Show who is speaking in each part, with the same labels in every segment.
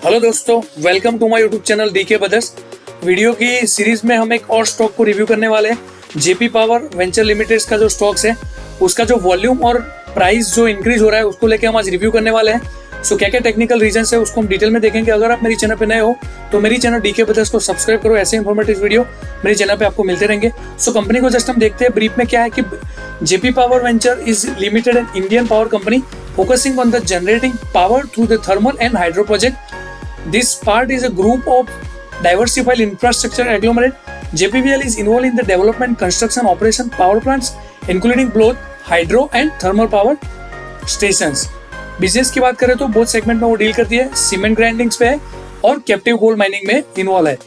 Speaker 1: Hello दोस्तों, welcome to my YouTube channel DK brothers. Video की series में हम एक और स्टॉक को रिव्यू करने वाले हैं। जेपी पावर वेंचर लिमिटेड का जो स्टॉक्स है उसका जो वॉल्यूम और प्राइस जो इंक्रीज हो रहा है उसको लेके हम आज रिव्यू करने वाले हैं। सो क्या क्या टेक्निकल रीजन है उसको हम डिटेल में देखेंगे। अगर आप मेरी चैनल पे नए हो तो मेरी चैनल डीके ब्रदर्स को सब्सक्राइब करो। ऐसे इन्फॉर्मेटिव वीडियो मेरे चैनल पे आपको मिलते रहेंगे। सो कंपनी को जस्ट हम देखते हैं ब्रीफ में क्या है कि JP power venture is limited an Indian power company focusing on the generating power through the thermal and hydro project. This part is a group of diversified infrastructure agglomerate. JPVL is involved in the development, construction, operation power plants, including both hydro and thermal power stations. Business की बात करें तो बहुत segment में वो deal करती है। Cement ग्राइंडिंग्स पे है और कैप्टिव कोल माइनिंग में इन्वॉल्व है।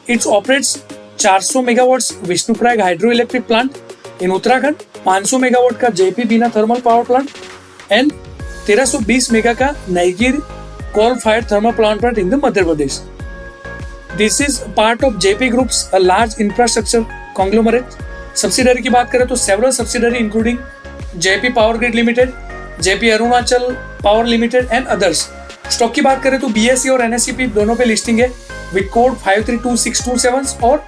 Speaker 1: It's operates 400 megawatts Vishnuprayag hydro electric plant in Uttarakhand, 500 megawatt का JP Bina thermal power plant and 1320 mega का Nigrie coal fired thermal plant in the Madhya Pradesh. This is part of JP groups a large infrastructure conglomerate. Subsidiary की बात करें तो several subsidiary including JP power grid limited, JP Arunachal power limited and others. Stock की बात करें तो BSE और एनएसईपी दोनों पे लिस्टिंग है विद कोड 532627 और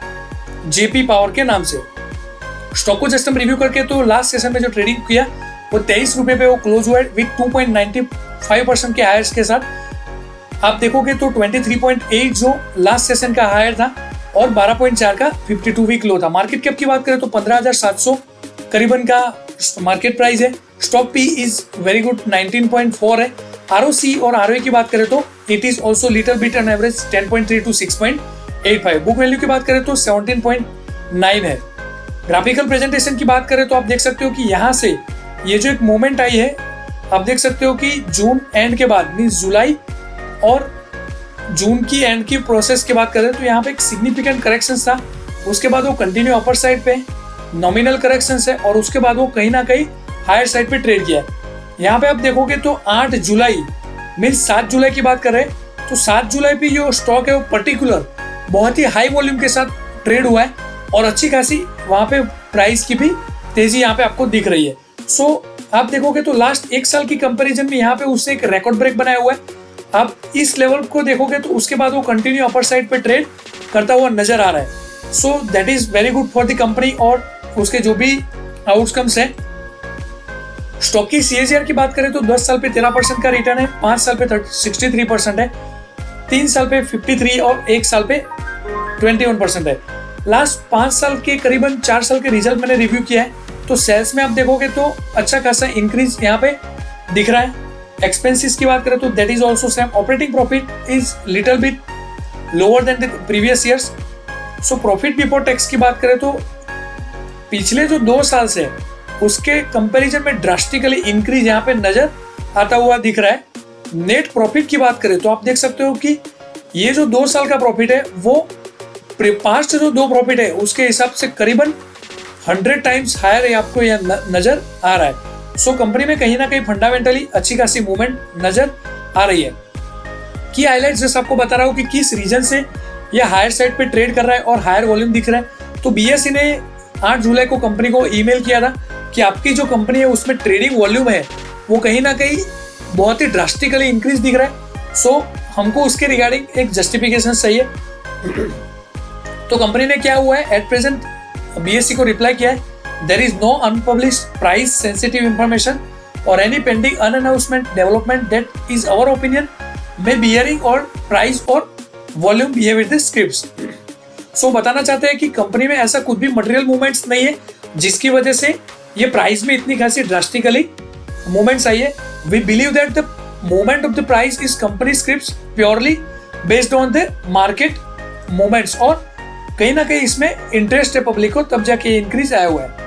Speaker 1: जेपी पावर के नाम से। स्टॉक को जस्ट हम रिव्यू करके तो लास्ट सेशन में जो ट्रेडिंग किया वो 23 रुपए पे वो क्लोज हुआ है विद 2.95% के हायर्स के साथ। आप देखोगे तो 23.8 जो लास्ट सेशन का हायर था और 12.4 का 52 वीक लो था। मार्केट कैप की बात करें तो 15,700 करीबन का मार्केट प्राइस है। Stock P is very good 19.4 है। आरओसी और आरओए की बात करें तो it is also little bit on average 10.3 to 6.85। Book value की बात करें तो 17.9 है। ग्राफिकल प्रेजेंटेशन की बात करें तो आप देख सकते हो कि यहाँ से ये जो एक मोमेंट आई है, आप देख सकते हो कि जून एंड के बाद मींस जुलाई और जून की एंड की प्रोसेस की बात करें तो यहाँ पे एक सिग्निफिकेंट करेक्शन था। उसके बाद वो कंटिन्यू अपर साइड पे नॉमिनल करेक्शन है और उसके बाद वो कहीं ना कहीं हायर साइड पे ट्रेड किया। यहाँ पे आप देखोगे तो 8 जुलाई मीन्स 7 जुलाई की बात कर रहे हैं तो 7 जुलाई पे जो स्टॉक है वो पर्टिकुलर बहुत ही हाई वॉल्यूम के साथ ट्रेड हुआ है और अच्छी खासी वहाँ पे प्राइस की भी तेजी यहाँ पे आपको दिख रही है। सो आप देखोगे तो लास्ट एक साल की कंपैरिजन में यहाँ पे उसने एक रिकॉर्ड ब्रेक बनाया हुआ है। आप इस लेवल को देखोगे तो उसके बाद वो कंटिन्यू अपर साइड पे ट्रेड करता हुआ नजर आ रहा है। So that is very good for the company और उसके जो भी आउटकम्स है। स्टॉक की सीएजीआर की बात करें तो 10 साल पे 13% का रिटर्न है, 5 साल पे 63% है, 3 साल पे 53 और 1 साल पे 21% है। लास्ट 5 साल के करीबन 4 साल के रिजल्ट मैंने रिव्यू किया है तो सेल्स में आप देखोगे तो अच्छा खासा इंक्रीज यहाँ पे दिख रहा है। एक्सपेंसेस की बात करें तो that is also same. Operating profit is little bit lower than the previous years. So profit before tax की बात करें तो पिछले जो 2 साल से उसके कंपैरिजन में ड्रास्टिकली इंक्रीज यहाँ पे नजर आता हुआ दिख रहा है। नेट प्रॉफिट की बात करें तो आप देख सकते हो कि ये जो 2 साल का प्रॉफिट है वो पास्ट जो 2 प्रॉफिट है उसके हिसाब से करीबन 100 टाइम्स हायर आपको यह नजर आ रहा है। सो कंपनी में कहीं ना कहीं फंडामेंटली अच्छी खासी मूवमेंट नजर आ रही है। की हाईलाइट्स जैसे आपको बता रहा हूँ कि किस रीजन से यह हायर साइड पे ट्रेड कर रहा है और हायर वॉल्यूम दिख रहा है। तो बीएसई ने 8 जुलाई को कंपनी को ईमेल किया था कि आपकी जो कंपनी है उसमें ट्रेडिंग वॉल्यूम है वो कहीं ना कहीं बहुत ही ड्रास्टिकली इंक्रीज दिख रहा है। सो हमको उसके रिगार्डिंग एक जस्टिफिकेशन चाहिए। तो कंपनी ने क्या हुआ है एट प्रेजेंट बीएसई को रिप्लाई किया है there is no unpublished price sensitive information or any pending unannouncement development that is our opinion may bearing or price or volume behave with the scripts. So बताना चाहते हैं कि company में ऐसा कुछ भी मटेरियल मूवमेंट्स नहीं है जिसकी वजह से ये प्राइस में इतनी खासी ड्रास्टिकली मूवमेंट्स आई है। We believe that the movement of the price is company scripts purely based on the market movements और कहीं ना कहीं इसमें इंटरेस्ट है पब्लिक को तब जाके इंक्रीज आया हुआ है।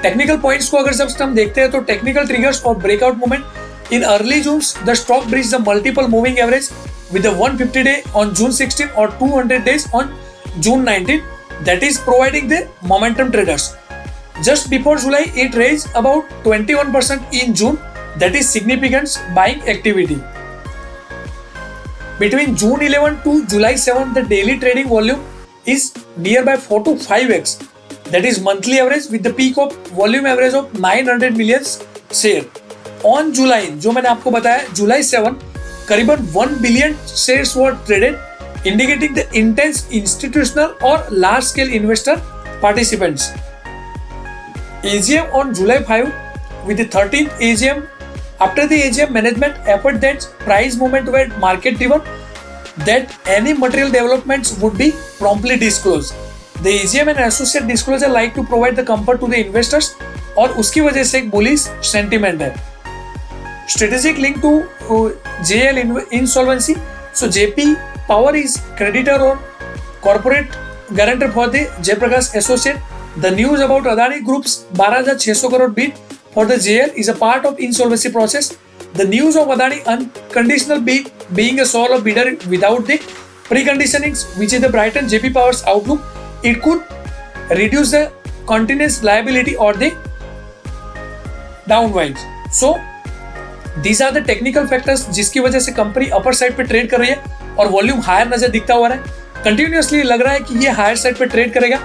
Speaker 1: टेक्निकल पॉइंट्स को अगर जब हम देखते हैं तो टेक्निकल ट्रिगर्स और breakout movement in early June the stock breach the multiple moving average with 150 day on June 16 और 200 days on June 19 that is providing the momentum traders. Just before July it raise about 21% in June that is significant buying activity. Between June 11 to July 7 the daily trading volume is nearby 4 to 5x that is monthly average with the peak of volume average of 900 million share। On July जो मैंने आपको बताया जुलाई 7 करीबन 1 billion shares were traded, indicating the intense institutional or large scale investor participants. AGM on July 5 with the 13th AGM. After the AGM, management effort that price movement were market driven, that any material developments would be promptly disclosed. The AGM and associate disclosure like to provide the comfort to the investors और उसकी वजह से एक bullish sentiment है. Strategic link to JL insolvency. So JP Power is creditor or corporate guarantor for the Jaiprakash associate. The news about Adani Group's 12,600 crore bid for the JL is a part of insolvency process. The news of Adani unconditional bid being a sole of bidder without the preconditionings, which is the Brighton JP Power's outlook, it could reduce the continuous liability or the downwinds. So these are the technical factors जिसकी वजह से company upper side पे trade कर रही है और volume higher नजर दिखता हुआ है. कंटिन्यूअसली लग रहा है कि ये हायर साइड पे ट्रेड करेगा.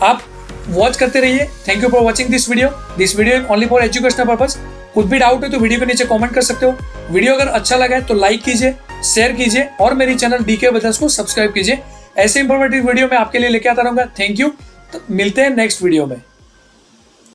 Speaker 1: आप वॉच करते रहिए. Thank you for watching this video. This video only for educational purpose. कुछ भी डाउट है तो वीडियो के नीचे कमेंट कर सकते हो. वीडियो अगर अच्छा लगा है तो लाइक कीजिए, शेयर कीजिए और मेरी चैनल डीके ब्रदर्स को सब्सक्राइब कीजिए. ऐसे इंफॉर्मेटिव वीडियो मैं आपके लिए लेके आता रहूंगा. Thank you. तो मिलते हैं नेक्स्ट वीडियो में.